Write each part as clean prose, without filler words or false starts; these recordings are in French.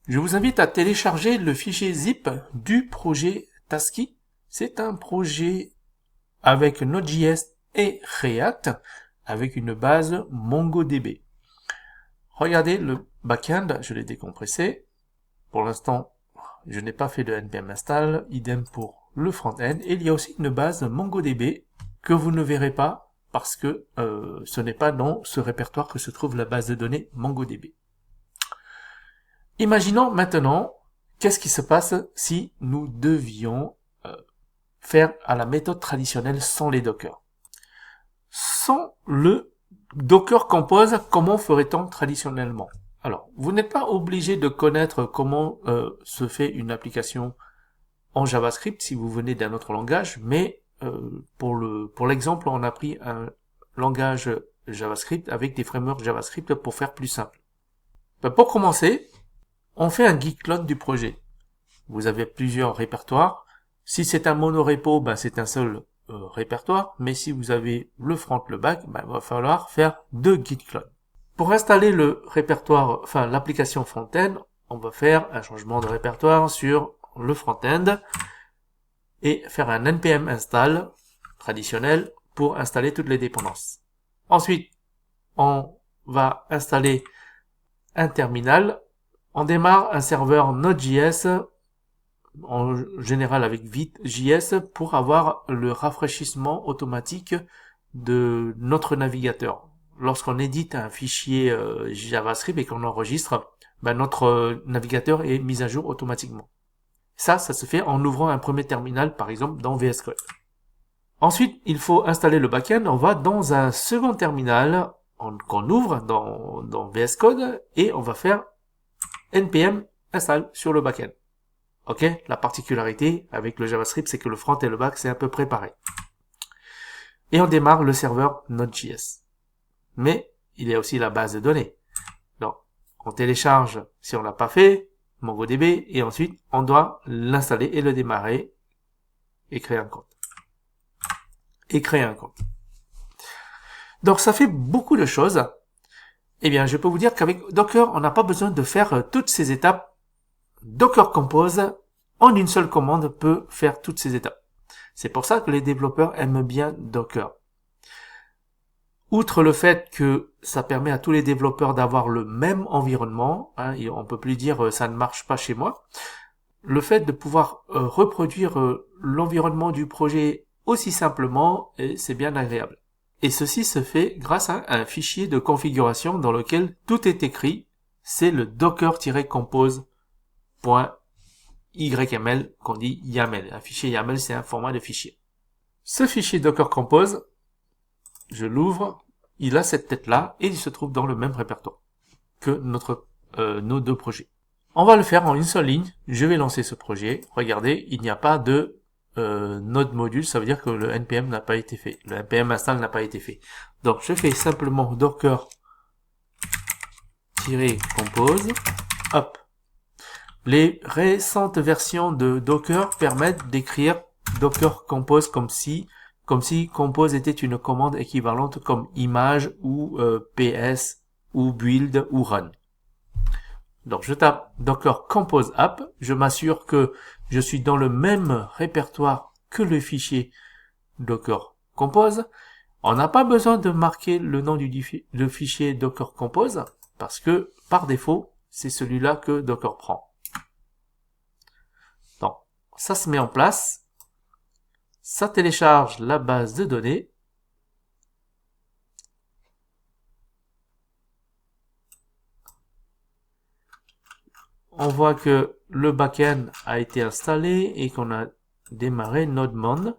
Je vous invite à télécharger le fichier zip du projet Tasky. C'est un projet avec Node.js et React avec une base MongoDB. Regardez le backend, je l'ai décompressé. Pour l'instant, je n'ai pas fait de npm install, idem pour le front-end. Et il y a aussi une base MongoDB que vous ne verrez pas parce que ce n'est pas dans ce répertoire que se trouve la base de données MongoDB. Imaginons maintenant, qu'est-ce qui se passe si nous devions faire à la méthode traditionnelle sans les dockers. Sans le Docker Compose, comment ferait-on traditionnellement? Alors, vous n'êtes pas obligé de connaître comment se fait une application en JavaScript si vous venez d'un autre langage, mais pour l'exemple, on a pris un langage JavaScript avec des frameworks JavaScript pour faire plus simple. Pour commencer, on fait un git clone du projet. Vous avez plusieurs répertoires. Si c'est un monorepo, c'est un seul répertoire. Mais si vous avez le front, le back, il va falloir faire 2 git clones. Pour installer le répertoire, l'application front-end, on va faire un changement de répertoire sur le front-end et faire un npm install traditionnel pour installer toutes les dépendances. Ensuite, on va installer un terminal. On démarre un serveur Node.js, en général avec Vite.js, pour avoir le rafraîchissement automatique de notre navigateur. Lorsqu'on édite un fichier JavaScript et qu'on enregistre, notre navigateur est mis à jour automatiquement. Ça se fait en ouvrant un premier terminal, par exemple dans VS Code. Ensuite, il faut installer le backend. On va dans un second terminal qu'on ouvre dans VS Code et on va faire npm install sur le backend. Ok, la particularité avec le JavaScript, c'est que le front et le back, c'est à peu près pareil. Et on démarre le serveur Node.js. Mais il y a aussi la base de données. Donc, on télécharge, si on l'a pas fait, MongoDB, et ensuite, on doit l'installer et le démarrer, et créer un compte. Donc, ça fait beaucoup de choses. Eh bien, je peux vous dire qu'avec Docker, on n'a pas besoin de faire toutes ces étapes. Docker Compose, en une seule commande, peut faire toutes ces étapes. C'est pour ça que les développeurs aiment bien Docker. Outre le fait que ça permet à tous les développeurs d'avoir le même environnement, et on peut plus dire ça ne marche pas chez moi, le fait de pouvoir reproduire l'environnement du projet aussi simplement, c'est bien agréable. Et ceci se fait grâce à un fichier de configuration dans lequel tout est écrit, c'est le docker-compose.yml qu'on dit YAML. Un fichier YAML, c'est un format de fichier. Ce fichier Docker Compose, je l'ouvre, il a cette tête-là et il se trouve dans le même répertoire que nos deux projets. On va le faire en une seule ligne. Je vais lancer ce projet. Regardez, il n'y a pas de node module, ça veut dire que le npm n'a pas été fait. Le npm install n'a pas été fait. Donc je fais simplement docker-compose. Hop. Les récentes versions de Docker permettent d'écrire Docker Compose comme si Compose était une commande équivalente comme image ou ps ou build ou run. Donc je tape Docker Compose App, je m'assure que je suis dans le même répertoire que le fichier Docker Compose. On n'a pas besoin de marquer le nom du fichier Docker Compose parce que par défaut, c'est celui-là que Docker prend. Donc ça se met en place. Ça télécharge la base de données. On voit que le backend a été installé et qu'on a démarré NodeMon,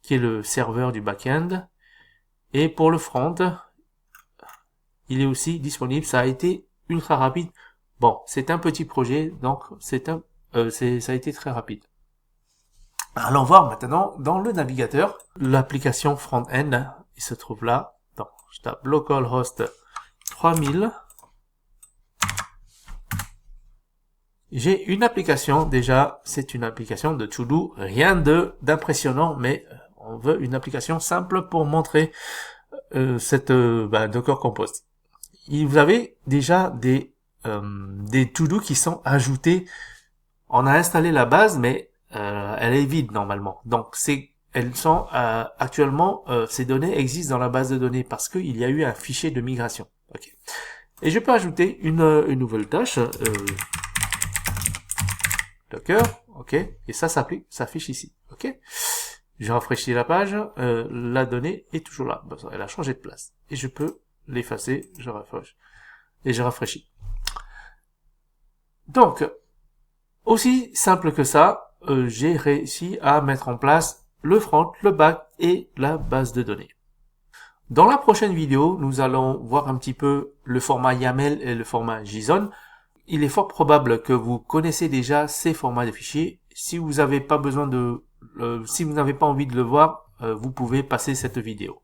qui est le serveur du backend. Et pour le front, il est aussi disponible. Ça a été ultra rapide. Bon, c'est un petit projet, donc ça a été très rapide. Allons voir maintenant dans le navigateur l'application front-end. Il se trouve là. Donc, je tape localhost 3000. J'ai une application déjà. C'est une application de to-do. Rien d'impressionnant, mais on veut une application simple pour montrer cette Docker Compose. Vous avez déjà des des to-do qui sont ajoutés. On a installé la base, mais elle est vide normalement. Donc elles sont actuellement, ces données existent dans la base de données parce qu'il y a eu un fichier de migration. Ok. Et je peux ajouter une nouvelle tâche, Docker, ok, et ça s'affiche ici, ok. Je rafraîchis la page, la donnée est toujours là, elle a changé de place, et je peux l'effacer, je rafraîchis, et je rafraîchis. Donc, aussi simple que ça, j'ai réussi à mettre en place le front, le back et la base de données. Dans la prochaine vidéo, nous allons voir un petit peu le format YAML et le format JSON. Il est fort probable que vous connaissez déjà ces formats de fichiers. Si vous n'avez pas besoin si vous n'avez pas envie de le voir, vous pouvez passer cette vidéo.